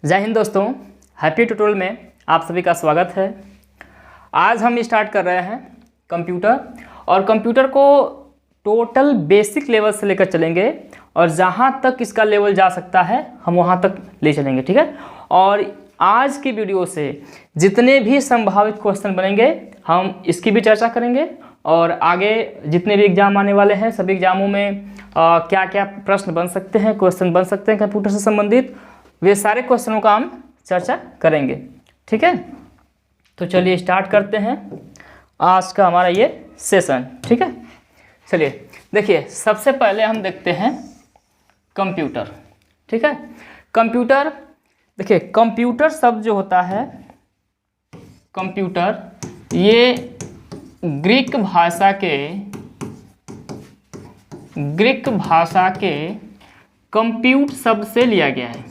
जय हिंद दोस्तों, happy tutorial में आप सभी का स्वागत है। आज हम स्टार्ट कर रहे हैं कंप्यूटर और कंप्यूटर को टोटल बेसिक लेवल से लेकर चलेंगे और जहां तक इसका लेवल जा सकता है हम वहां तक ले चलेंगे, ठीक है। और आज की वीडियो से जितने भी संभावित क्वेश्चन बनेंगे हम इसकी भी चर्चा करेंगे और आगे जितने भी एग्जाम आने वाले हैं सभी एग्जामों में क्या क्या प्रश्न बन सकते हैं, क्वेश्चन बन सकते हैं कंप्यूटर से संबंधित, वे सारे क्वेश्चनों का हम चर्चा करेंगे, ठीक है। तो चलिए स्टार्ट करते हैं आज का हमारा ये सेशन, ठीक है। चलिए देखिए, सबसे पहले हम देखते हैं कंप्यूटर, ठीक है। कंप्यूटर, देखिए कंप्यूटर शब्द जो होता है कंप्यूटर, ये ग्रीक भाषा के कंप्यूट शब्द से लिया गया है।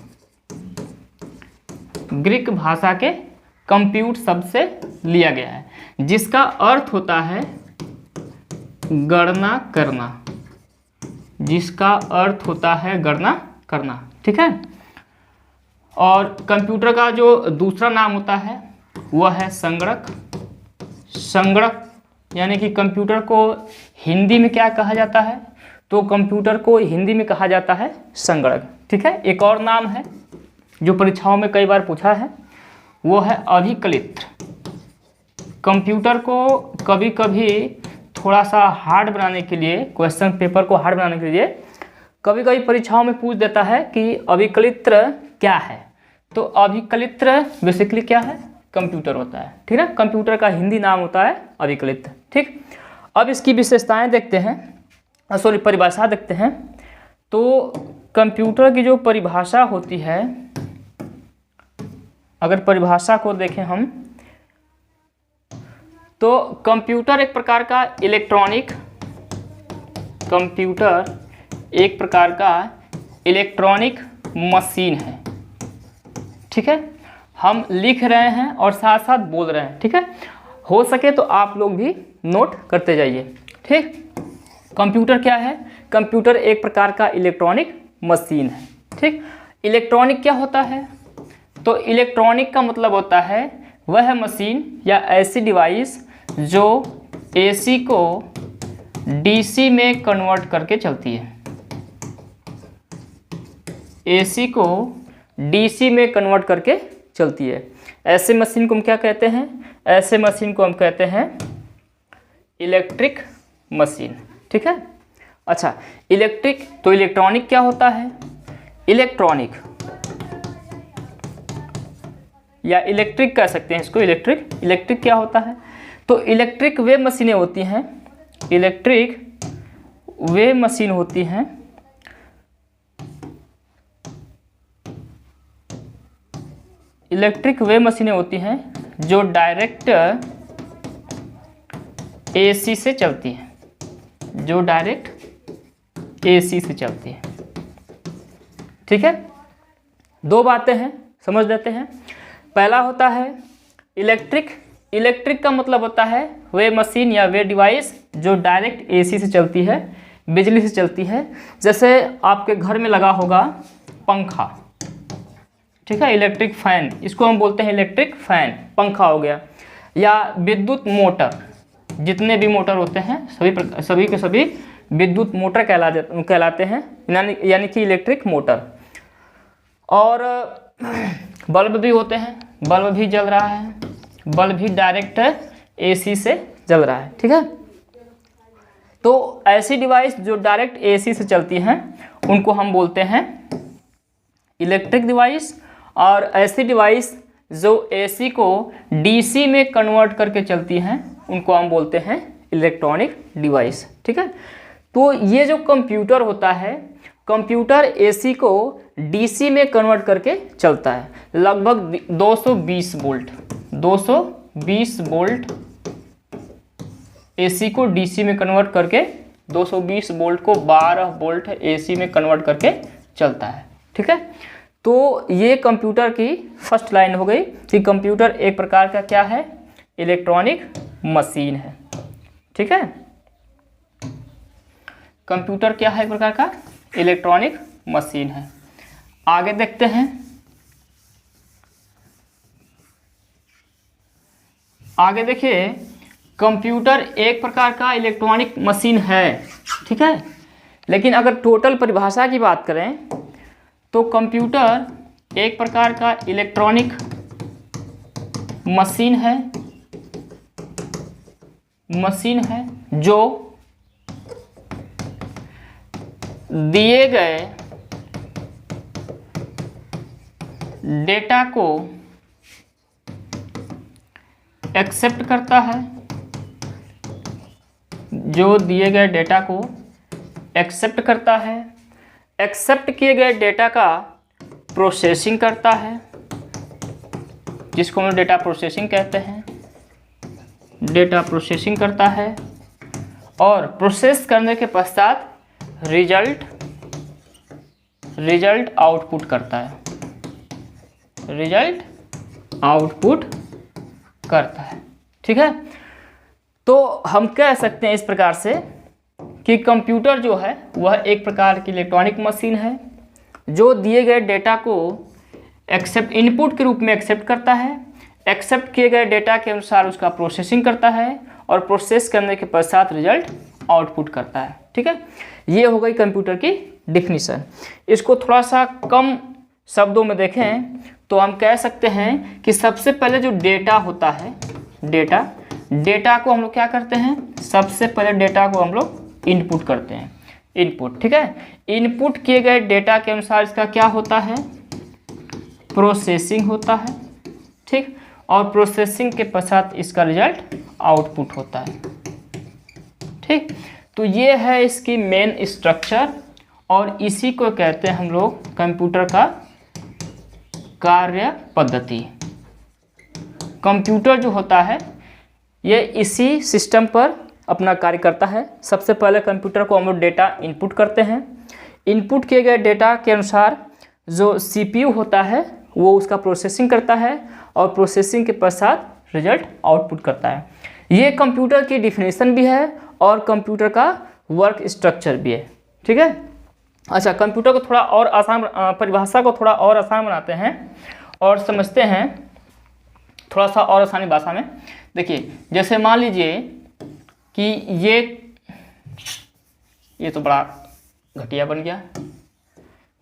ग्रीक भाषा के कंप्यूट शब्द से लिया गया है, जिसका अर्थ होता है गणना करना, जिसका अर्थ होता है गणना करना, ठीक है। और कंप्यूटर का जो दूसरा नाम होता है वह है संगणक। संगणक यानी कि कंप्यूटर को हिंदी में क्या कहा जाता है, तो कंप्यूटर को हिंदी में कहा जाता है संगणक, ठीक है। एक और नाम है जो परीक्षाओं में कई बार पूछा है, वो है अभिकलित्र। कंप्यूटर को कभी कभी थोड़ा सा हार्ड बनाने के लिए, क्वेश्चन पेपर को हार्ड बनाने के लिए कभी कभी परीक्षाओं में पूछ देता है कि अभिकलित्र क्या है। तो अभिकलित्र बेसिकली क्या है, कंप्यूटर होता है, ठीक है। कंप्यूटर का हिंदी नाम होता है अभिकलित्र, ठीक। अब इसकी विशेषताएं देखते हैं, सॉरी परिभाषा देखते हैं। तो कंप्यूटर की जो परिभाषा होती है, अगर परिभाषा को देखें हम, तो कंप्यूटर एक प्रकार का इलेक्ट्रॉनिक मशीन है, ठीक है। हम लिख रहे हैं और साथ साथ बोल रहे हैं, ठीक है। हो सके तो आप लोग भी नोट करते जाइए, ठीक। कंप्यूटर क्या है, कंप्यूटर एक प्रकार का इलेक्ट्रॉनिक मशीन है, ठीक। इलेक्ट्रॉनिक क्या होता है, तो इलेक्ट्रॉनिक का मतलब होता है वह मशीन या ऐसी डिवाइस जो एसी को डीसी में कन्वर्ट करके चलती है। एसी को डीसी में कन्वर्ट करके चलती है। ऐसे मशीन को हम क्या कहते हैं, ऐसे मशीन को हम कहते हैं इलेक्ट्रिक मशीन, ठीक है। अच्छा, इलेक्ट्रिक, तो इलेक्ट्रॉनिक क्या होता है, इलेक्ट्रॉनिक या इलेक्ट्रिक कह सकते हैं इसको, इलेक्ट्रिक क्या होता है, तो इलेक्ट्रिक वे मशीनें होती हैं, इलेक्ट्रिक वे मशीन होती हैं इलेक्ट्रिक वे मशीनें होती हैं जो डायरेक्ट एसी से चलती हैं, जो डायरेक्ट एसी से चलती है, ठीक है। दो बातें हैं, समझ लेते हैं। पहला होता है इलेक्ट्रिक का मतलब होता है वे मशीन या वे डिवाइस जो डायरेक्ट एसी से चलती है, बिजली से चलती है। जैसे आपके घर में लगा होगा पंखा, ठीक है, इलेक्ट्रिक फैन, इसको हम बोलते हैं इलेक्ट्रिक फैन, पंखा हो गया। या विद्युत मोटर, जितने भी मोटर होते हैं सभी के सभी विद्युत मोटर कहलाते हैं, यानी कि इलेक्ट्रिक मोटर। और बल्ब भी होते हैं, बल्ब भी जल रहा है, बल्ब भी डायरेक्ट एसी से जल रहा है, ठीक है। तो ऐसी डिवाइस जो डायरेक्ट एसी से चलती हैं उनको हम बोलते हैं इलेक्ट्रिक डिवाइस, और ऐसी डिवाइस जो एसी को डीसी में कन्वर्ट करके चलती हैं उनको हम बोलते हैं इलेक्ट्रॉनिक डिवाइस, ठीक है। तो ये जो कंप्यूटर होता है, कंप्यूटर एसी को डीसी में कन्वर्ट करके चलता है। लगभग 220 वोल्ट एसी को डीसी में कन्वर्ट करके 220 वोल्ट को 12 वोल्ट एसी में कन्वर्ट करके चलता है, ठीक है। तो ये कंप्यूटर की फर्स्ट लाइन हो गई कि कंप्यूटर एक प्रकार का क्या है, इलेक्ट्रॉनिक मशीन है, ठीक है। कंप्यूटर क्या है, एक प्रकार का इलेक्ट्रॉनिक मशीन है। आगे देखते हैं आगे देखिए, कंप्यूटर एक प्रकार का इलेक्ट्रॉनिक मशीन है, ठीक है। लेकिन अगर टोटल परिभाषा की बात करें तो कंप्यूटर एक प्रकार का इलेक्ट्रॉनिक मशीन है जो दिए गए डेटा को एक्सेप्ट करता है, जो दिए गए डेटा को एक्सेप्ट करता है, एक्सेप्ट किए गए डेटा का प्रोसेसिंग करता है, जिसको हम डेटा प्रोसेसिंग कहते हैं, डेटा प्रोसेसिंग करता है, और प्रोसेस करने के पश्चात रिजल्ट आउटपुट करता है, रिजल्ट आउटपुट करता है, ठीक है। तो हम कह सकते हैं इस प्रकार से कि कंप्यूटर जो है वह एक प्रकार की इलेक्ट्रॉनिक मशीन है जो दिए गए डेटा को एक्सेप्ट इनपुट के रूप में एक्सेप्ट करता है, एक्सेप्ट किए गए डेटा के अनुसार उसका प्रोसेसिंग करता है और प्रोसेस करने के पश्चात रिजल्ट आउटपुट करता है, ठीक है। ये हो गई कंप्यूटर की डिफिनीशन। इसको थोड़ा सा कम शब्दों में देखें तो हम कह सकते हैं कि सबसे पहले जो डेटा होता है, डेटा को हम लोग क्या करते हैं, सबसे पहले डेटा को हम लोग इनपुट करते हैं, इनपुट, ठीक है। इनपुट किए गए डेटा के अनुसार इसका क्या होता है, प्रोसेसिंग होता है, ठीक, और प्रोसेसिंग के पश्चात इसका रिजल्ट आउटपुट होता है, ठीक। तो ये है इसकी मेन स्ट्रक्चर और इसी को कहते हैं हम लोग कंप्यूटर का कार्य पद्धति। कंप्यूटर जो होता है ये इसी सिस्टम पर अपना कार्य करता है। सबसे पहले कंप्यूटर को हम लोग डेटा इनपुट करते हैं, इनपुट किए गए डेटा के अनुसार जो सीपीयू होता है वो उसका प्रोसेसिंग करता है और प्रोसेसिंग के पश्चात रिजल्ट आउटपुट करता है। ये कंप्यूटर की डिफिनीशन भी है और कंप्यूटर का वर्क स्ट्रक्चर भी है, ठीक है। अच्छा, कंप्यूटर को थोड़ा और आसान, परिभाषा को थोड़ा और आसान बनाते हैं और समझते हैं थोड़ा सा और आसानी भाषा में। देखिए, जैसे मान लीजिए कि ये तो बड़ा घटिया बन गया।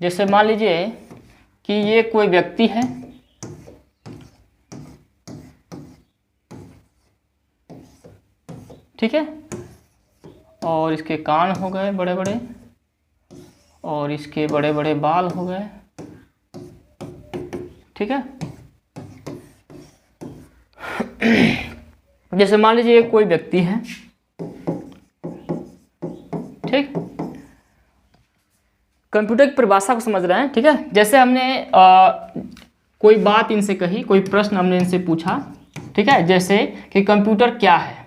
जैसे मान लीजिए कि ये कोई व्यक्ति है, ठीक है, और इसके कान हो गए बड़े बड़े और इसके बड़े बड़े बाल हो गए, ठीक है। जैसे मान लीजिए कोई व्यक्ति है, ठीक, कंप्यूटर की परिभाषा को समझ रहे हैं, ठीक है। जैसे हमने कोई बात इनसे कही, कोई प्रश्न हमने इनसे पूछा, ठीक है, जैसे कि कंप्यूटर क्या है,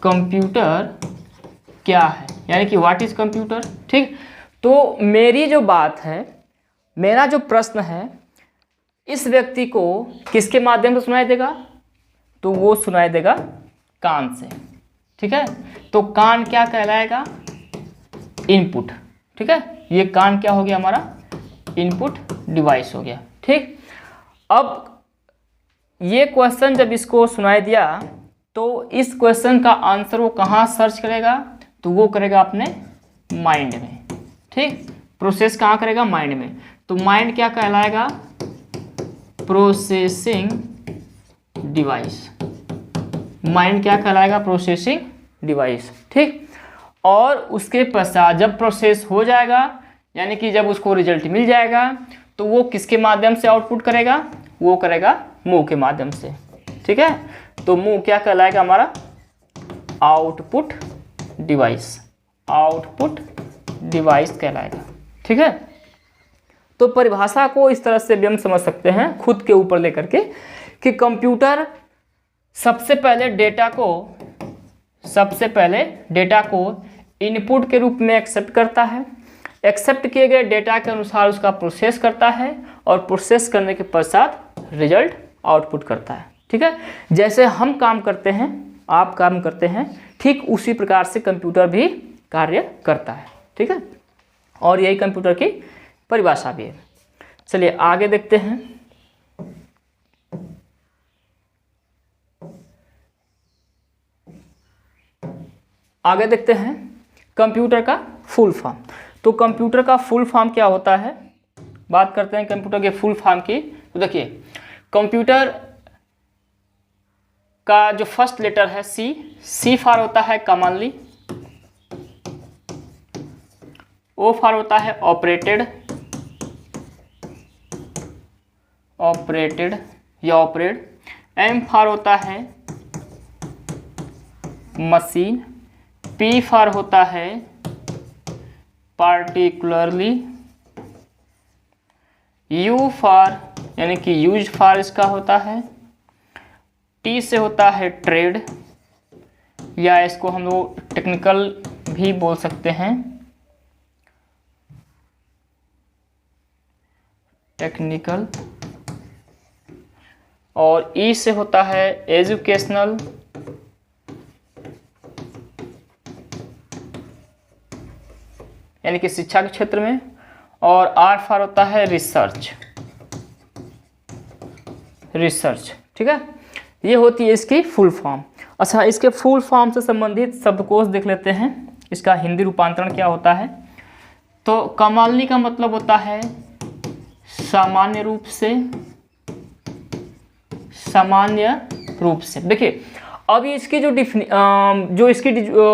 कंप्यूटर क्या है, यानी कि व्हाट इज कंप्यूटर, ठीक। तो मेरी जो बात है, मेरा जो प्रश्न है, इस व्यक्ति को किसके माध्यम से सुनाई देगा, तो वो सुनाई देगा कान से, ठीक है। तो कान क्या कहलाएगा, इनपुट, ठीक है। ये कान क्या हो गया, हमारा इनपुट डिवाइस हो गया, ठीक। अब ये क्वेश्चन जब इसको सुनाई दिया तो इस क्वेश्चन का आंसर वो कहाँ सर्च करेगा, तो वो करेगा अपने माइंड में, ठीक। प्रोसेस कहाँ करेगा, माइंड में। तो माइंड क्या कहलाएगा, प्रोसेसिंग डिवाइस। माइंड क्या कहलाएगा, प्रोसेसिंग डिवाइस, ठीक। और उसके पश्चात जब प्रोसेस हो जाएगा, यानी कि जब उसको रिजल्ट मिल जाएगा, तो वो किसके माध्यम से आउटपुट करेगा, वो करेगा मुंह के माध्यम से, ठीक है। तो मुंह क्या कहलाएगा, हमारा आउटपुट डिवाइस, आउटपुट डिवाइस कहलाएगा, ठीक है। तो परिभाषा को इस तरह से भी हम समझ सकते हैं खुद के ऊपर लेकर के कि कंप्यूटर सबसे पहले डेटा को इनपुट के रूप में एक्सेप्ट करता है, एक्सेप्ट किए गए डेटा के अनुसार उसका प्रोसेस करता है और प्रोसेस करने के पश्चात रिजल्ट आउटपुट करता है, ठीक है। जैसे हम काम करते हैं, आप काम करते हैं, ठीक उसी प्रकार से कंप्यूटर भी कार्य करता है, ठीक है। और यही कंप्यूटर की परिभाषा भी है। चलिए आगे देखते हैं। आगे देखते हैं कंप्यूटर का फुल फॉर्म। तो कंप्यूटर का फुल फॉर्म क्या होता है, बात करते हैं कंप्यूटर के फुल फॉर्म की। तो देखिए कंप्यूटर का जो फर्स्ट लेटर है सी फॉर होता है कॉमनली, ओ फॉर होता है ऑपरेटेड या ऑपरेट, एम फॉर होता है मशीन, पी फॉर होता है पार्टिकुलरली, यू फॉर यानी कि यूज फॉर इसका होता है, टी से होता है ट्रेड या इसको हम लोग टेक्निकल भी बोल सकते हैं, टेक्निकल, और ई से होता है एजुकेशनल, यानी कि शिक्षा के क्षेत्र में, और आर फॉर होता है रिसर्च। ठीक है, ये होती है इसकी फुल फॉर्म। अच्छा, इसके फुल फॉर्म से संबंधित शब्दकोश देख लेते हैं, इसका हिंदी रूपांतरण क्या होता है। तो कॉमनली का मतलब होता है सामान्य रूप से। देखिए अब इसकी जो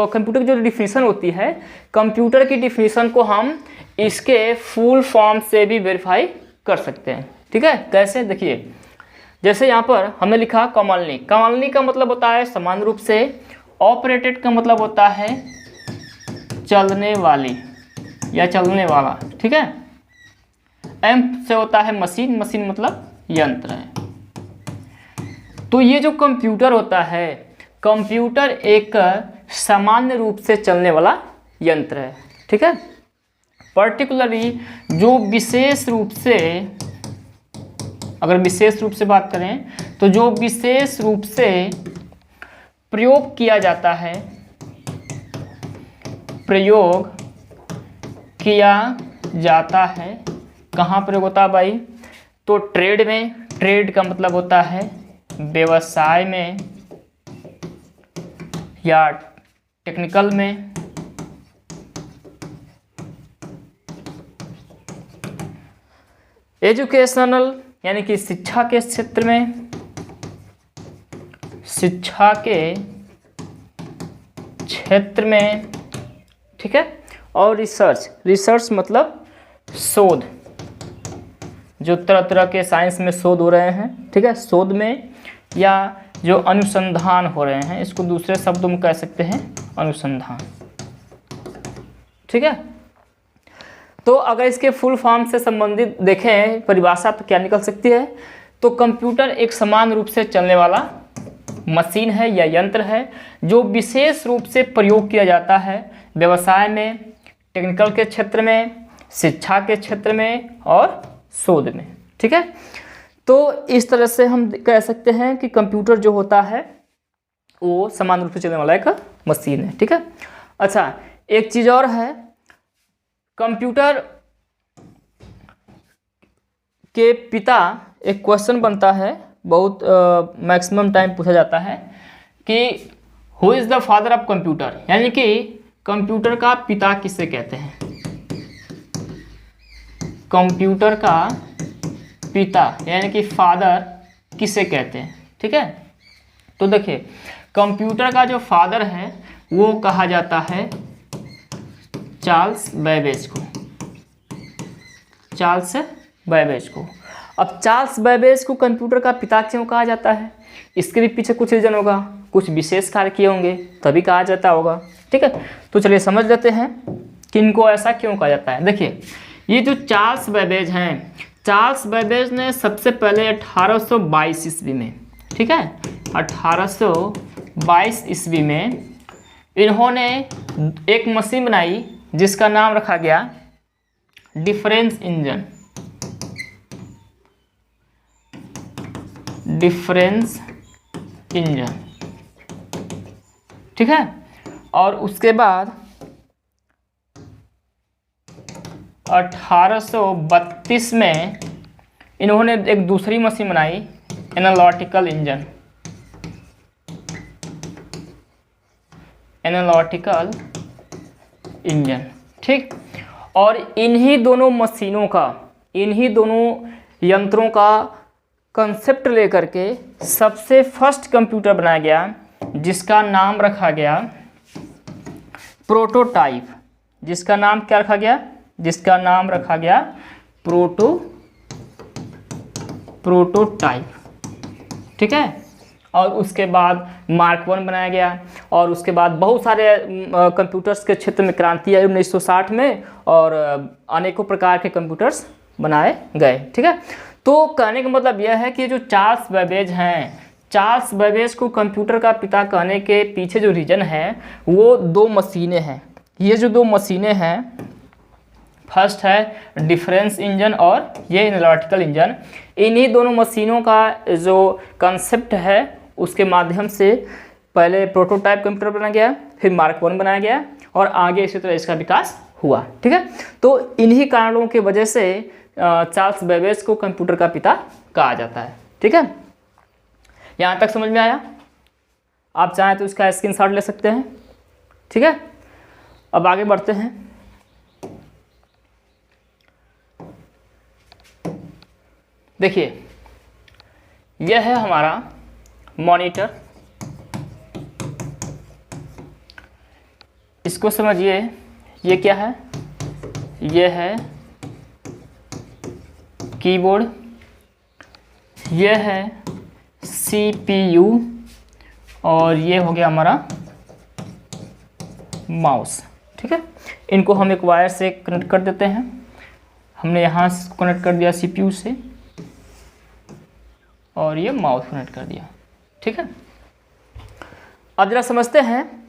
कंप्यूटर की जो डिफिनीशन होती है, कंप्यूटर की डिफिनीशन को हम इसके फुल फॉर्म से भी वेरीफाई कर सकते हैं। ठीक है, कैसे, देखिए जैसे यहाँ पर हमने लिखा कॉमनली का मतलब होता है सामान्य रूप से, ऑपरेटेड का मतलब होता है चलने वाली या चलने वाला। ठीक है, एम से होता है मशीन मतलब यंत्र है। तो ये जो कंप्यूटर होता है, कंप्यूटर एक सामान्य रूप से चलने वाला यंत्र है। ठीक है, पर्टिकुलरली जो विशेष रूप से, अगर विशेष रूप से बात करें तो जो विशेष रूप से प्रयोग किया जाता है, कहाँ प्रयोग होता है भाई, तो ट्रेड में, ट्रेड का मतलब होता है व्यवसाय में या टेक्निकल में, एजुकेशनल यानी कि शिक्षा के क्षेत्र में, ठीक है, और रिसर्च मतलब शोध, जो तरह तरह के साइंस में शोध हो रहे हैं। ठीक है, शोध में या जो अनुसंधान हो रहे हैं, इसको दूसरे शब्दों में कह सकते हैं अनुसंधान। ठीक है, तो अगर इसके फुल फॉर्म से संबंधित देखें परिभाषा तो क्या निकल सकती है, तो कंप्यूटर एक समान रूप से चलने वाला मशीन है या यंत्र है जो विशेष रूप से प्रयोग किया जाता है व्यवसाय में, टेक्निकल के क्षेत्र में, शिक्षा के क्षेत्र में और शोध में। ठीक है, तो इस तरह से हम कह सकते हैं कि कंप्यूटर जो होता है वो समान रूप से चलने वाला एक मशीन है। ठीक है, अच्छा एक चीज़ और है, कंप्यूटर के पिता, एक क्वेश्चन बनता है, बहुत मैक्सिमम टाइम पूछा जाता है कि who is the father of computer, यानी कि कंप्यूटर का पिता किसे कहते हैं, कंप्यूटर का पिता यानी कि फादर किसे कहते हैं। ठीक है, तो देखिए कंप्यूटर का जो फादर है वो कहा जाता है चार्ल्स बैबेज को। अब चार्ल्स बैबेज को कंप्यूटर का पिता क्यों कहा जाता है, इसके भी पीछे कुछ रीजन होगा, कुछ विशेष कार्य किए होंगे तभी कहा जाता होगा। ठीक है, तो चलिए समझ लेते हैं कि इनको ऐसा क्यों कहा जाता है। देखिए ये जो चार्ल्स बैबेज हैं, चार्ल्स बैबेज ने सबसे पहले 1822 ईस्वी में, ठीक है 1822 ईस्वी में इन्होंने एक मशीन बनाई जिसका नाम रखा गया डिफरेंस इंजन। ठीक है, और उसके बाद 1832 में इन्होंने एक दूसरी मशीन बनाई एनालिटिकल इंजन। एनालिटिकल इंजन, ठीक। और इन्हीं दोनों मशीनों का, इन्हीं दोनों यंत्रों का कंसेप्ट लेकर के सबसे फर्स्ट कंप्यूटर बनाया गया, जिसका नाम रखा गया प्रोटोटाइप। जिसका नाम क्या रखा गया? जिसका नाम रखा गया प्रोटोटाइप, ठीक है। और उसके बाद मार्क 1 बनाया गया, और उसके बाद बहुत सारे कंप्यूटर्स के क्षेत्र में क्रांति आई 1960 में, और अनेकों प्रकार के कंप्यूटर्स बनाए गए, ठीक है। तो कहने का मतलब यह है कि जो चार्ल्स बेबेज हैं, चार्ल्स बेबेज को कंप्यूटर का पिता कहने के पीछे जो रीज़न है वो दो मशीनें हैं। ये जो दो मशीनें हैं, फर्स्ट है डिफरेंस इंजन और ये एनालिटिकल इंजन, इन्हीं दोनों मशीनों का जो कंसेप्ट है उसके माध्यम से पहले प्रोटोटाइप कंप्यूटर बनाया गया, फिर मार्क 1 बनाया गया, और आगे इसी तरह इसका विकास हुआ, ठीक है। तो इन्हीं कारणों की वजह से चार्ल्स बेबेज को कंप्यूटर का पिता कहा जाता है, ठीक है। यहाँ तक समझ में आया? आप चाहें तो इसका स्क्रीनशॉट ले सकते हैं, ठीक है। अब आगे बढ़ते हैं। देखिए, यह है हमारा मॉनिटर। इसको समझिए, ये क्या है? ये है कीबोर्ड, ये है CPU, और ये हो गया हमारा माउस, ठीक है। इनको हम एक वायर से कनेक्ट कर देते हैं। हमने यहाँ से कनेक्ट कर दिया CPU से, और ये माउस कनेक्ट कर दिया, ठीक है। अब जरा समझते हैं,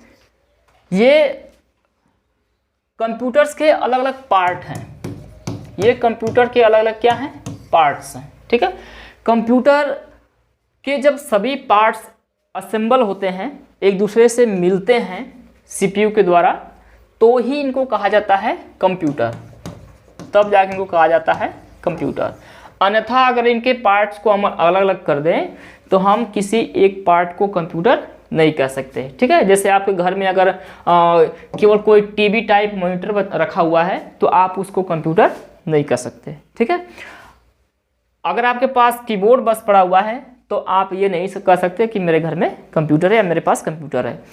ये कंप्यूटर्स के अलग अलग पार्ट हैं। ये कंप्यूटर के अलग अलग क्या हैं? पार्ट्स हैं, ठीक है। कंप्यूटर के जब सभी पार्ट्स असेंबल होते हैं, एक दूसरे से मिलते हैं CPU के द्वारा, तो ही इनको कहा जाता है कंप्यूटर, तब जाके इनको कहा जाता है कंप्यूटर। अन्यथा अगर इनके पार्ट्स को हम अलग अलग कर दें तो हम किसी एक पार्ट को कंप्यूटर नहीं कह सकते, ठीक है। जैसे आपके घर में अगर केवल कोई टीवी टाइप मॉनिटर रखा हुआ है तो आप उसको कंप्यूटर नहीं कह सकते, ठीक है। अगर आपके पास कीबोर्ड बस पड़ा हुआ है तो आप ये नहीं कह सकते कि मेरे घर में कंप्यूटर है या मेरे पास कंप्यूटर है।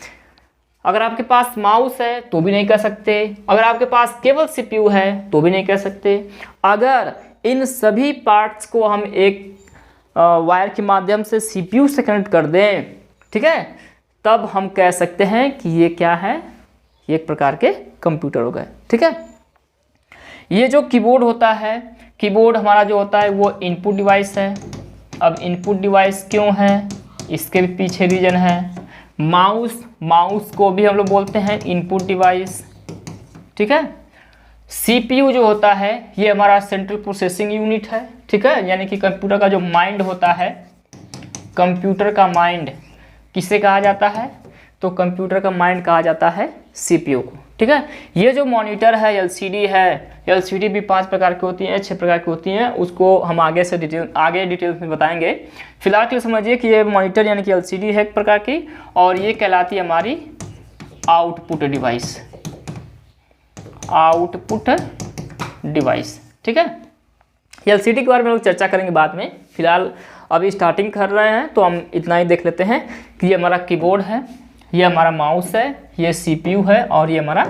अगर आपके पास माउस है तो भी नहीं कह सकते, अगर आपके पास केवल CPU है तो भी नहीं कह सकते। अगर इन सभी पार्ट्स को हम एक वायर के माध्यम से CPU से कनेक्ट कर दें, ठीक है, तब हम कह सकते हैं कि ये क्या है? ये एक प्रकार के कंप्यूटर हो गए, ठीक है। ये जो कीबोर्ड होता है, कीबोर्ड हमारा जो होता है वो इनपुट डिवाइस है। अब इनपुट डिवाइस क्यों है, इसके भी पीछे रीजन है। माउस को भी हम लोग बोलते हैं इनपुट डिवाइस, ठीक है। CPU जो होता है ये हमारा सेंट्रल प्रोसेसिंग यूनिट है, ठीक है, यानी कि कंप्यूटर का जो माइंड होता है, कंप्यूटर का माइंड किसे कहा जाता है? तो कंप्यूटर का माइंड कहा जाता है CPU को, ठीक है। ये जो मॉनिटर है LCD है, LCD भी 5 प्रकार की होती हैं, 6 प्रकार की होती हैं, उसको हम आगे डिटेल्स में बताएंगे। फिलहाल के लिए समझिए कि ये मॉनिटर यानी कि LCD है एक प्रकार की, और ये कहलाती है हमारी आउटपुट डिवाइस, आउटपुट डिवाइस, ठीक है। LCD के बारे में लोग चर्चा करेंगे बाद में, फिलहाल अभी स्टार्टिंग कर रहे हैं तो हम इतना ही देख लेते हैं कि ये हमारा कीबोर्ड है, ये हमारा माउस है, ये CPU है, और ये हमारा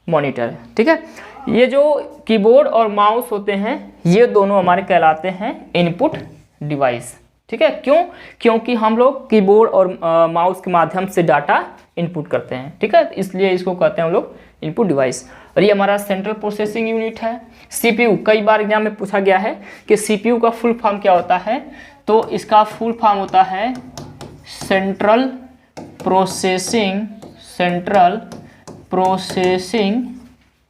मॉनिटर है, ठीक है। ये जो कीबोर्ड और माउस होते हैं ये दोनों हमारे कहलाते हैं इनपुट डिवाइस, ठीक है। क्यों? क्योंकि हम लोग कीबोर्ड और माउस के माध्यम से डाटा इनपुट करते हैं, ठीक है, इसलिए इसको कहते हैं हम लोग इनपुट डिवाइस। और ये हमारा सेंट्रल प्रोसेसिंग यूनिट है। CPU कई बार एग्जाम में पूछा गया है कि CPU का फुल फॉर्म क्या होता है, तो इसका फुल फॉर्म होता है central processing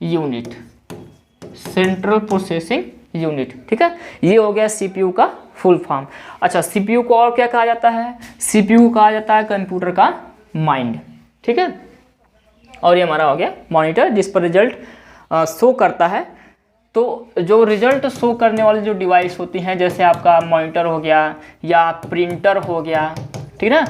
unit, central processing unit, ठीक है। ये हो गया CPU का फुल फॉर्म। अच्छा, CPU को और क्या कहा जाता है? CPU कहा जाता है कंप्यूटर का माइंड, ठीक है। और ये हमारा हो गया मॉनिटर, जिस पर रिजल्ट शो करता है। तो जो रिजल्ट शो करने वाली जो डिवाइस होती हैं, जैसे आपका मॉनिटर हो गया या प्रिंटर हो गया, ठीक है ना,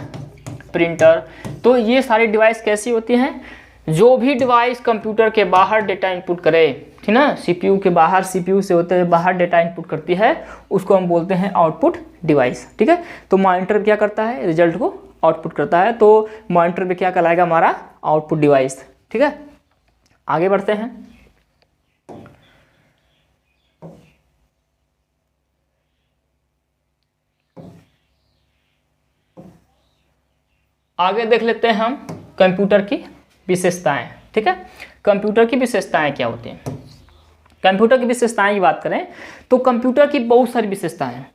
प्रिंटर, तो ये सारी डिवाइस कैसी होती हैं, जो भी डिवाइस कंप्यूटर के बाहर डेटा इनपुट करे, ठीक ना, सीपीयू के बाहर, सीपीयू से होते हुए बाहर डेटा इनपुट करती है, उसको हम बोलते हैं आउटपुट डिवाइस। ठीक है, तो मॉनिटर क्या करता है, रिजल्ट को आउटपुट करता है, तो मॉनिटर पे क्या कहलाएगा, हमारा आउटपुट डिवाइस। ठीक है, आगे बढ़ते हैं। आगे देख लेते हैं हम कंप्यूटर की विशेषताएं। ठीक है, कंप्यूटर की विशेषताएं क्या होती हैं। कंप्यूटर की विशेषताएं की बात करें तो कंप्यूटर की बहुत सारी विशेषताएं हैं।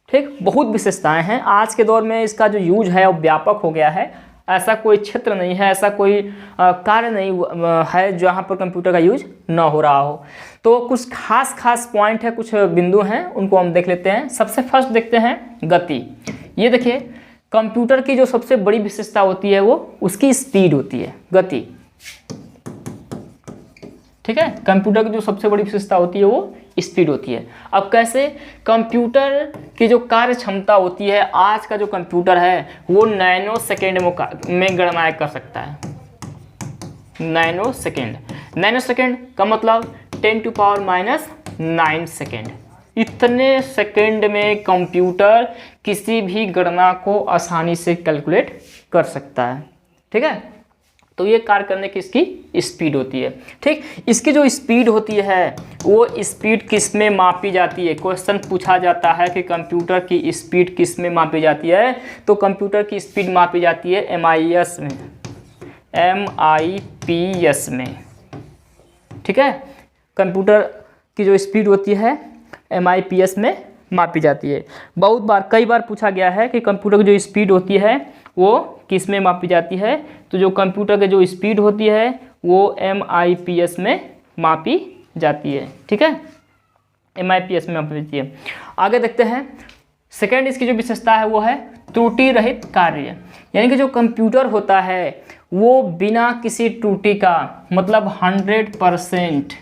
ठीक, बहुत विशेषताएं हैं। आज के दौर में इसका जो यूज है वो व्यापक हो गया है। ऐसा कोई क्षेत्र नहीं है, ऐसा कोई कार्य नहीं है जहाँ पर कंप्यूटर का यूज ना हो रहा हो। तो कुछ खास पॉइंट है, कुछ बिंदु हैं, उनको हम देख लेते हैं। सबसे फर्स्ट देखते हैं गति। ये देखिए, कंप्यूटर की जो सबसे बड़ी विशेषता होती है वो उसकी स्पीड होती है, गति। ठीक है, कंप्यूटर की जो सबसे बड़ी विशेषता होती है वो स्पीड होती है। अब कैसे, कंप्यूटर की जो कार्य क्षमता होती है, आज का जो कंप्यूटर है वो नैनो सेकेंड में गणना कर सकता है। नैनो सेकेंड का मतलब 10⁻⁹ सेकेंड। इतने सेकेंड में कंप्यूटर किसी भी गणना को आसानी से कैलकुलेट कर सकता है। ठीक है, तो ये कार्य करने की इसकी स्पीड होती है। ठीक, इसकी जो स्पीड होती है वो स्पीड किस में मापी जाती है। क्वेश्चन पूछा जाता है कि कंप्यूटर की स्पीड किस में मापी जाती है, तो कंप्यूटर की स्पीड मापी जाती है MIPS में। ठीक है, कंप्यूटर की जो स्पीड होती है MIPS में मापी जाती है। बहुत बार, कई बार पूछा गया है कि कंप्यूटर की जो स्पीड होती है वो किस में मापी जाती है, तो जो कंप्यूटर की जो स्पीड होती है वो MIPS में मापी जाती है। ठीक है, MIPS में मापी जाती है। आगे देखते हैं, सेकेंड इसकी जो विशेषता है वो है त्रुटि रहित कार्य। यानी कि जो कंप्यूटर होता है वो बिना किसी त्रुटि का, मतलब 100%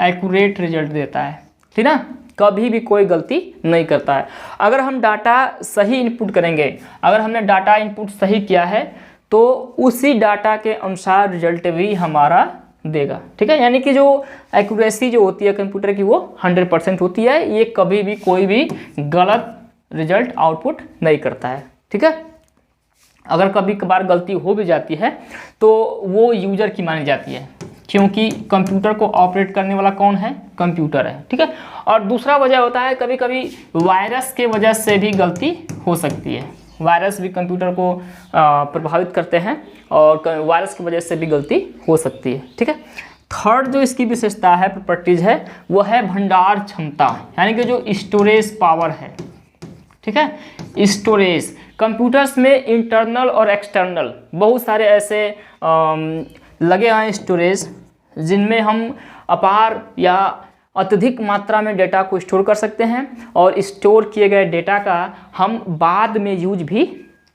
एक्यूरेट रिजल्ट देता है। ठीक ना, कभी भी कोई गलती नहीं करता है। अगर हम डाटा सही इनपुट करेंगे, अगर हमने डाटा इनपुट सही किया है तो उसी डाटा के अनुसार रिजल्ट भी हमारा देगा। ठीक है, यानी कि जो एक्यूरेसी जो होती है कंप्यूटर की वो 100% होती है। ये कभी भी कोई भी गलत रिजल्ट आउटपुट नहीं करता है। ठीक है, अगर कभी कभार गलती हो भी जाती है तो वो यूजर की मानी जाती है, क्योंकि कंप्यूटर को ऑपरेट करने वाला कौन है, कंप्यूटर है। ठीक है, और दूसरा वजह होता है कभी कभी वायरस के वजह से भी गलती हो सकती है। वायरस भी कंप्यूटर को प्रभावित करते हैं और वायरस की वजह से भी गलती हो सकती है। ठीक है, थर्ड जो इसकी विशेषता है, प्रॉपर्टीज है, वो है भंडार क्षमता, यानी कि जो स्टोरेज पावर है। ठीक है, स्टोरेज कंप्यूटर्स में इंटरनल और एक्सटर्नल बहुत सारे ऐसे लगे हैं स्टोरेज, जिनमें हम अपार या अत्यधिक मात्रा में डेटा को स्टोर कर सकते हैं और स्टोर किए गए डेटा का हम बाद में यूज भी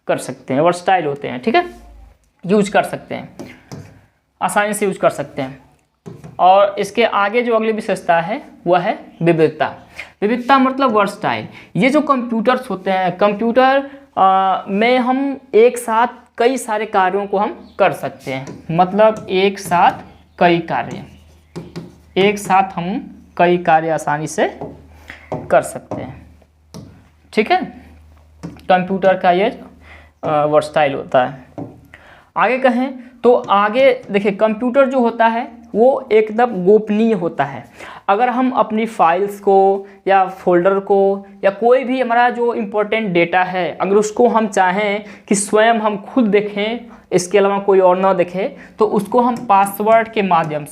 कर सकते हैं। वर्सटाइल होते हैं। ठीक है, यूज कर सकते हैं, आसानी से यूज कर सकते हैं। और इसके आगे जो अगली विशेषता है वह है विविधता। विविधता मतलब वर्सटाइल। ये जो कंप्यूटर्स होते हैं, कंप्यूटर में हम एक साथ कई सारे कार्यों को हम कर सकते हैं। मतलब एक साथ हम कई कार्य आसानी से कर सकते हैं। ठीक है, कंप्यूटर का ये वर्सटाइल होता है। आगे कहें तो आगे देखिए, कंप्यूटर जो होता है वो एकदम गोपनीय होता है। अगर हम अपनी फाइल्स को या फोल्डर को या कोई भी हमारा जो इम्पोर्टेंट डेटा है, अगर उसको हम चाहें कि स्वयं हम खुद देखें, इसके अलावा कोई और ना देखे, तो उसको हम पासवर्ड के माध्यम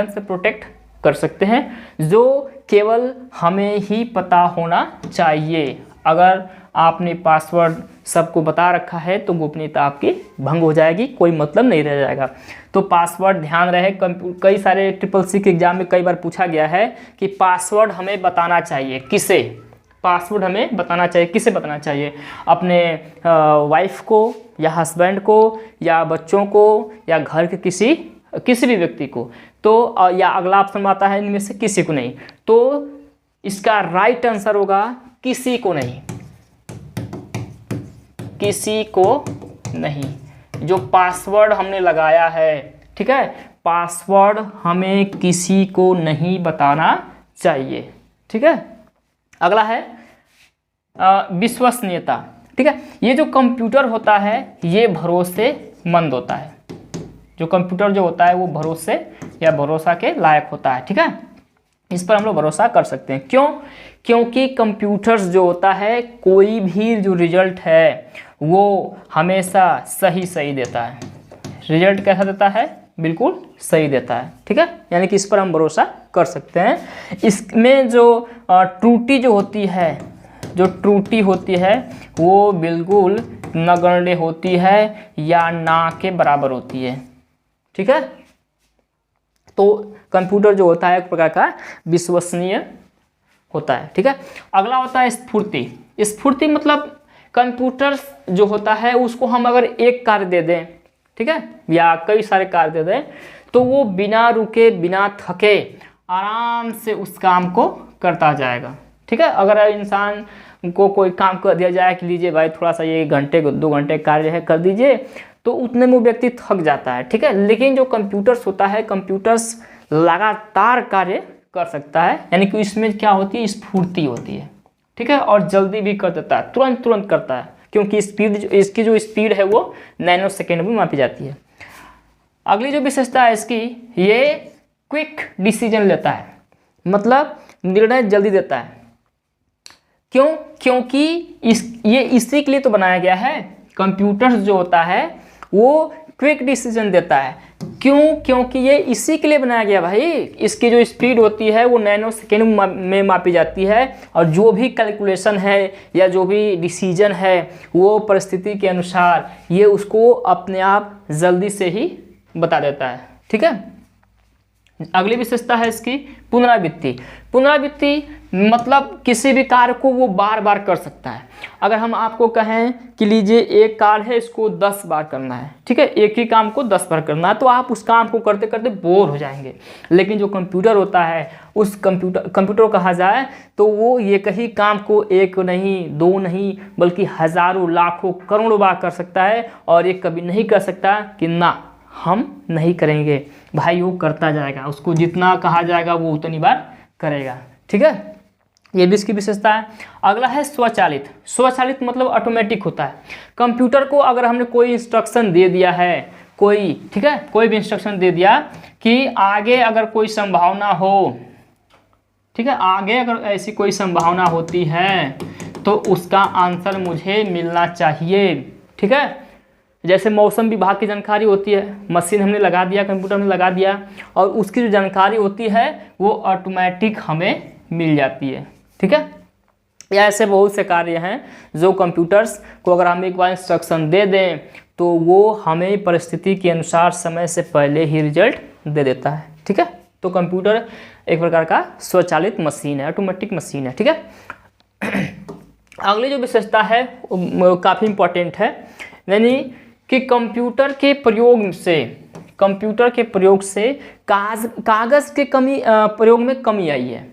से प्रोटेक्ट कर सकते हैं, जो केवल हमें ही पता होना चाहिए। अगर आपने पासवर्ड सबको बता रखा है तो गोपनीयता आपकी भंग हो जाएगी, कोई मतलब नहीं रह जाएगा। तो पासवर्ड ध्यान रहे। कई सारे SSC के एग्जाम में कई बार पूछा गया है कि पासवर्ड हमें बताना चाहिए किसे, पासवर्ड हमें बताना चाहिए किसे बताना चाहिए, अपने वाइफ को या हस्बैंड को या बच्चों को या घर के किसी भी व्यक्ति को, तो या अगला ऑप्शन आता है इनमें से किसी को नहीं, तो इसका राइट आंसर होगा किसी को नहीं। किसी को नहीं, जो पासवर्ड हमने लगाया है, ठीक है, पासवर्ड हमें किसी को नहीं बताना चाहिए, ठीक है। अगला है विश्वसनीयता, ठीक है। ये जो कंप्यूटर होता है ये भरोसेमंद होता है, जो कंप्यूटर जो होता है वो भरोसे या भरोसा के लायक होता है, ठीक है। इस पर हम लोग भरोसा कर सकते हैं। क्यों? क्योंकि कंप्यूटर्स जो होता है कोई भी जो रिजल्ट है वो हमेशा सही सही देता है। रिजल्ट कैसा देता है? बिल्कुल सही देता है, ठीक है। यानी कि इस पर हम भरोसा कर सकते हैं। इसमें जो त्रुटि जो होती है, जो त्रुटि होती है वो बिल्कुल नगण्य होती है या ना के बराबर होती है, ठीक है। तो कंप्यूटर जो होता है एक प्रकार का विश्वसनीय होता है, ठीक है। अगला होता है स्फूर्ति। स्फूर्ति मतलब कंप्यूटर जो होता है उसको हम अगर एक कार्य दे दें, ठीक है, या कई सारे कार्य दे दें तो वो बिना रुके बिना थके आराम से उस काम को करता जाएगा, ठीक है। अगर इंसान को कोई काम कर दिया जाए कि लीजिए भाई थोड़ा सा ये घंटे 2 घंटे कार्य है कर दीजिए, तो उतने में वो व्यक्ति थक जाता है, ठीक है। लेकिन जो कंप्यूटर्स होता है, कंप्यूटर्स लगातार कार्य कर सकता है, यानी कि इसमें क्या होती है? स्फूर्ति होती है, ठीक है, और जल्दी भी कर देता है, तुरंत करता है, क्योंकि इसकी जो स्पीड है वो नैनो सेकेंड में मापी जाती है। अगली जो विशेषता है इसकी, ये क्विक डिसीजन लेता है, मतलब निर्णय जल्दी देता है। क्यों? क्योंकि ये इसी के लिए तो बनाया गया है। कंप्यूटर्स जो होता है वो क्विक डिसीजन देता है। क्यों? क्योंकि ये इसी के लिए बनाया गया भाई। इसकी जो स्पीड होती है वो नैनो सेकेंड में मापी जाती है, और जो भी कैलकुलेशन है या जो भी डिसीजन है वो परिस्थिति के अनुसार ये उसको अपने आप जल्दी से ही बता देता है, ठीक है। अगली विशेषता है इसकी पुनरावृत्ति। पुनरावृत्ति मतलब किसी भी कार्य को वो बार बार कर सकता है। अगर हम आपको कहें कि लीजिए एक कार्य है इसको 10 बार करना है, ठीक है, एक ही काम को 10 बार करना है, तो आप उस काम को करते करते बोर हो जाएंगे। लेकिन जो कंप्यूटर होता है, उस कंप्यूटर कहा जाए तो वो एक ही काम को 1 नहीं 2 नहीं बल्कि हज़ारों लाखों करोड़ों बार कर सकता है, और ये कभी नहीं कर सकता कि ना हम नहीं करेंगे। भाई वो करता जाएगा, उसको जितना कहा जाएगा वो उतनी बार करेगा, ठीक है। ये भी इसकी विशेषता है। अगला है स्वचालित। स्वचालित मतलब ऑटोमेटिक होता है। कंप्यूटर को अगर हमने कोई इंस्ट्रक्शन दे दिया है, कोई, ठीक है, कोई भी इंस्ट्रक्शन दे दिया कि आगे अगर कोई संभावना हो, ठीक है, आगे अगर ऐसी कोई संभावना होती है तो उसका आंसर मुझे मिलना चाहिए, ठीक है। जैसे मौसम विभाग की जानकारी होती है, मशीन हमने लगा दिया, कंप्यूटर में लगा दिया, और उसकी जो जानकारी होती है वो ऑटोमेटिक हमें मिल जाती है, ठीक है। या ऐसे बहुत से कार्य हैं जो कंप्यूटर्स को अगर हम एक बार इंस्ट्रक्शन दे दें तो वो हमें परिस्थिति के अनुसार समय से पहले ही रिजल्ट दे देता है, ठीक है। तो कंप्यूटर एक प्रकार का स्वचालित मशीन है, ऑटोमेटिक मशीन है, ठीक है। अगली जो विशेषता है काफ़ी इंपॉर्टेंट है, यानी कि कंप्यूटर के प्रयोग से कागज़ के प्रयोग में कमी आई है।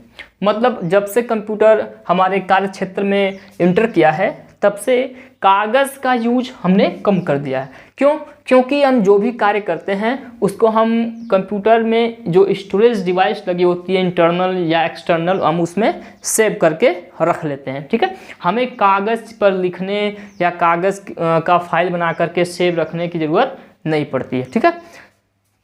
मतलब जब से कंप्यूटर हमारे कार्य क्षेत्र में इंटर किया है तब से कागज़ का यूज हमने कम कर दिया है। क्यों? क्योंकि हम जो भी कार्य करते हैं उसको हम कंप्यूटर में जो स्टोरेज डिवाइस लगी होती है, इंटरनल या एक्सटर्नल, हम उसमें सेव करके रख लेते हैं, ठीक है। हमें कागज़ पर लिखने या कागज़ का फाइल बना करके सेव रखने की ज़रूरत नहीं पड़ती है, ठीक है।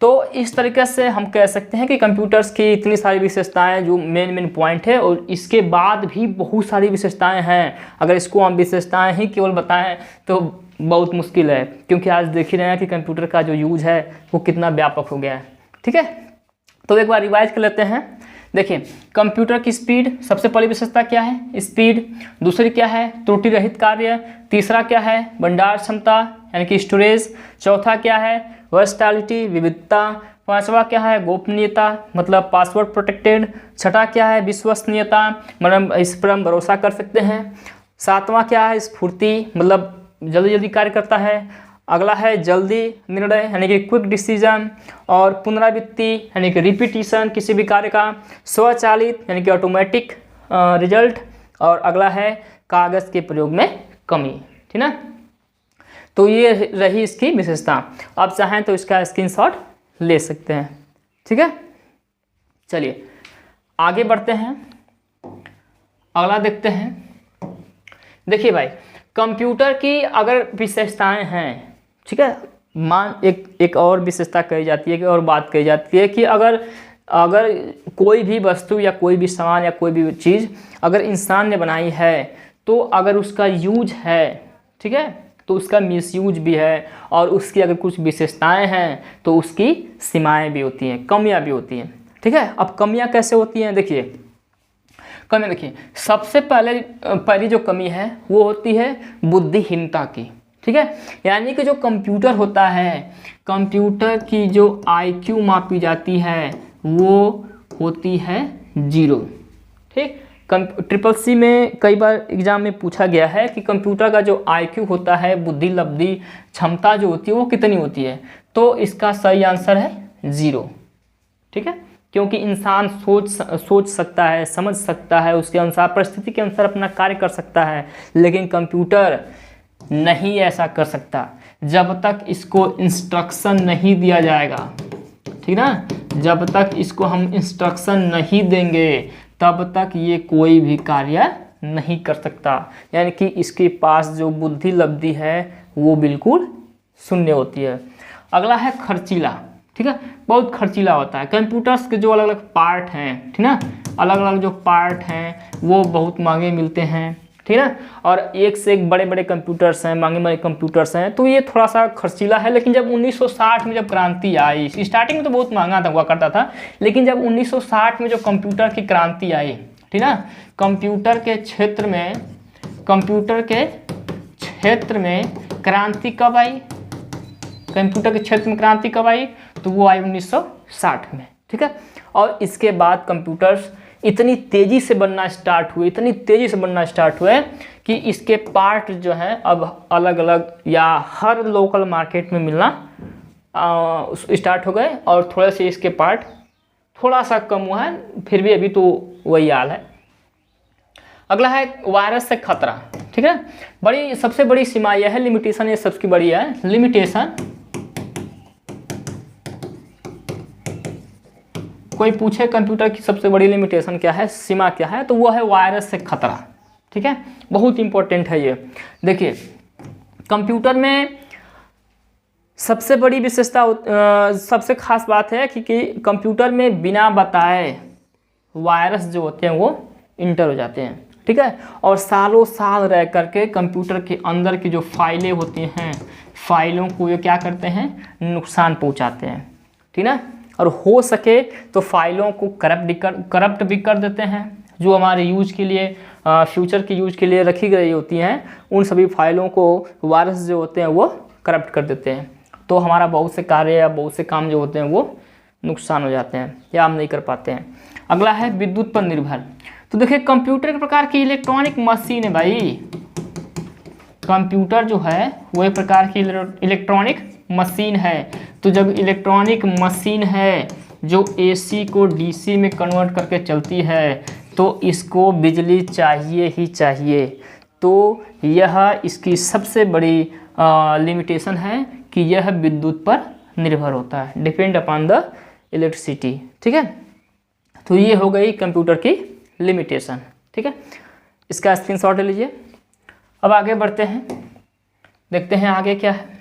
तो इस तरीके से हम कह सकते हैं कि कंप्यूटर्स की इतनी सारी विशेषताएं जो मेन पॉइंट है, और इसके बाद भी बहुत सारी विशेषताएं हैं। अगर इसको हम विशेषताएं ही केवल बताएं तो बहुत मुश्किल है, क्योंकि आज देख ही रहे हैं कि कंप्यूटर का जो यूज है वो कितना व्यापक हो गया है, ठीक है। तो एक बार रिवाइज कर लेते हैं। देखिए, कंप्यूटर की स्पीड, सबसे पहली विशेषता क्या है? स्पीड। दूसरी क्या है? त्रुटि रहित कार्य। तीसरा क्या है? भंडार क्षमता यानी कि स्टोरेज। चौथा क्या है? वर्सटैलिटी, विविधता। पांचवा क्या है? गोपनीयता मतलब पासवर्ड प्रोटेक्टेड। छठा क्या है? विश्वसनीयता, मतलब इस पर हम भरोसा कर सकते हैं। सातवां क्या है? स्फूर्ति, मतलब जल्दी कार्य करता है। अगला है जल्दी निर्णय यानी कि क्विक डिसीजन, और पुनरावृत्ति यानी कि रिपीटिशन किसी भी कार्य का। स्वचालित यानी कि ऑटोमेटिक रिजल्ट, और अगला है कागज़ के प्रयोग में कमी, ठीक ना। तो ये रही इसकी विशेषता। आप चाहें तो इसका स्क्रीनशॉट ले सकते हैं, ठीक है। चलिए आगे बढ़ते हैं, अगला देखते हैं। देखिए भाई, कंप्यूटर की अगर विशेषताएं हैं, ठीक है, मान एक और विशेषता कही जाती है कि और बात कही जाती है कि अगर कोई भी वस्तु या कोई भी सामान या कोई भी चीज़ अगर इंसान ने बनाई है तो अगर उसका यूज है, ठीक है, तो उसका मिसयूज भी है, और उसकी अगर कुछ विशेषताएं हैं तो उसकी सीमाएं भी होती हैं, कमियां भी होती हैं, ठीक है। अब कमियां कैसे होती हैं, देखिए कमियां देखिए, सबसे पहली जो कमी है वो होती है बुद्धिहीनता की, ठीक है। यानी कि जो कंप्यूटर होता है, कंप्यूटर की जो IQ मापी जाती है वो होती है 0, ठीक। CCC में कई बार एग्जाम में पूछा गया है कि कंप्यूटर का जो IQ होता है, बुद्धि लब्धि क्षमता जो होती है वो कितनी होती है, तो इसका सही आंसर है 0, ठीक है। क्योंकि इंसान सोच सकता है, समझ सकता है, उसके अनुसार परिस्थिति के अनुसार अपना कार्य कर सकता है, लेकिन कंप्यूटर नहीं ऐसा कर सकता जब तक इसको इंस्ट्रक्शन नहीं दिया जाएगा, ठीक ना। जब तक इसको हम इंस्ट्रक्शन नहीं देंगे तब तक ये कोई भी कार्य नहीं कर सकता। यानी कि इसके पास जो बुद्धि लब्धि है वो बिल्कुल शून्य होती है। अगला है खर्चीला, ठीक है, बहुत खर्चीला होता है। कंप्यूटर्स के जो अलग अलग पार्ट हैं, ठीक ना, अलग अलग जो पार्ट हैं वो बहुत महंगे मिलते हैं, ठीक है, और एक से एक बड़े बड़े कंप्यूटर्स हैं, महंगे महंगे कंप्यूटर्स हैं, तो ये थोड़ा सा खर्चीला है। लेकिन जब 1960 में जब क्रांति आई, स्टार्टिंग में तो बहुत महंगा हुआ करता था, लेकिन जब 1960 में जो कंप्यूटर की क्रांति आई, ठीक ना, कंप्यूटर के क्षेत्र में क्रांति कब आई, कंप्यूटर के क्षेत्र में क्रांति कब आई, तो वो आई 1960 में, ठीक है। और इसके बाद कंप्यूटर्स इतनी तेज़ी से बनना स्टार्ट हुए कि इसके पार्ट जो हैं अब अलग अलग या हर लोकल मार्केट में मिलना स्टार्ट हो गए, और थोड़े से इसके पार्ट थोड़ा सा कम हुआ है, फिर भी अभी तो वही हाल है। अगला है वायरस से खतरा, ठीक है। सबसे बड़ी सीमा यह है, लिमिटेशन ये सबसे बड़ी है, लिमिटेशन। कोई पूछे कंप्यूटर की सबसे बड़ी लिमिटेशन क्या है, सीमा क्या है, तो वो है वायरस से खतरा, ठीक है, बहुत इंपॉर्टेंट है ये। देखिए कंप्यूटर में सबसे बड़ी विशेषता, सबसे खास बात है कि कंप्यूटर में बिना बताए वायरस जो होते हैं वो इंटर हो जाते हैं, ठीक है, और सालों साल रह करके कंप्यूटर के अंदर की जो फाइलें होती हैं, फाइलों को ये क्या करते हैं, नुकसान पहुंचाते हैं, ठीक ना। और हो सके तो फाइलों को करप्ट भी कर देते हैं, जो हमारे यूज के लिए, फ्यूचर के यूज के लिए रखी गई होती हैं, उन सभी फाइलों को वायरस जो होते हैं वो करप्ट कर देते हैं, तो हमारा बहुत से कार्य या बहुत से काम जो होते हैं वो नुकसान हो जाते हैं या हम नहीं कर पाते हैं। अगला है विद्युत पर निर्भर। तो देखिए कंप्यूटर के प्रकार की इलेक्ट्रॉनिक मशीन है भाई, कंप्यूटर जो है वो एक प्रकार की इलेक्ट्रॉनिक मशीन है। तो जब इलेक्ट्रॉनिक मशीन है जो AC को DC में कन्वर्ट करके चलती है तो इसको बिजली चाहिए ही चाहिए। तो यह इसकी सबसे बड़ी लिमिटेशन है कि यह विद्युत पर निर्भर होता है, डिपेंड अपॉन द इलेक्ट्रिसिटी, ठीक है। तो ये हो गई कंप्यूटर की लिमिटेशन, ठीक है, इसका स्क्रीनशॉट ले लीजिए। अब आगे बढ़ते हैं, देखते हैं आगे क्या है।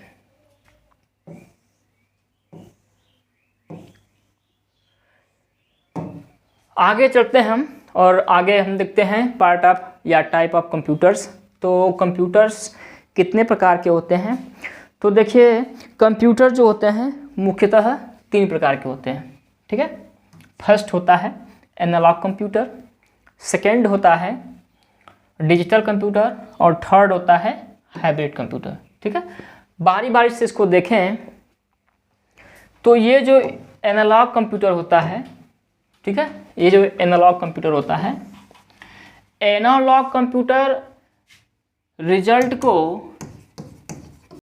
आगे चलते हैं हम, और आगे हम देखते हैं पार्ट ऑफ या टाइप ऑफ कंप्यूटर्स। तो कंप्यूटर्स कितने प्रकार के होते हैं, तो देखिए कंप्यूटर जो होते हैं मुख्यतः 3 प्रकार के होते हैं, ठीक है। फर्स्ट होता है एनालॉग कंप्यूटर, सेकेंड होता है डिजिटल कंप्यूटर, और थर्ड होता है हाइब्रिड कंप्यूटर, ठीक है। बारी बारी से इसको देखें तो ये जो एनालॉग कंप्यूटर होता है, ठीक है, ये जो एनालॉग कंप्यूटर होता है, एनालॉग कंप्यूटर रिजल्ट को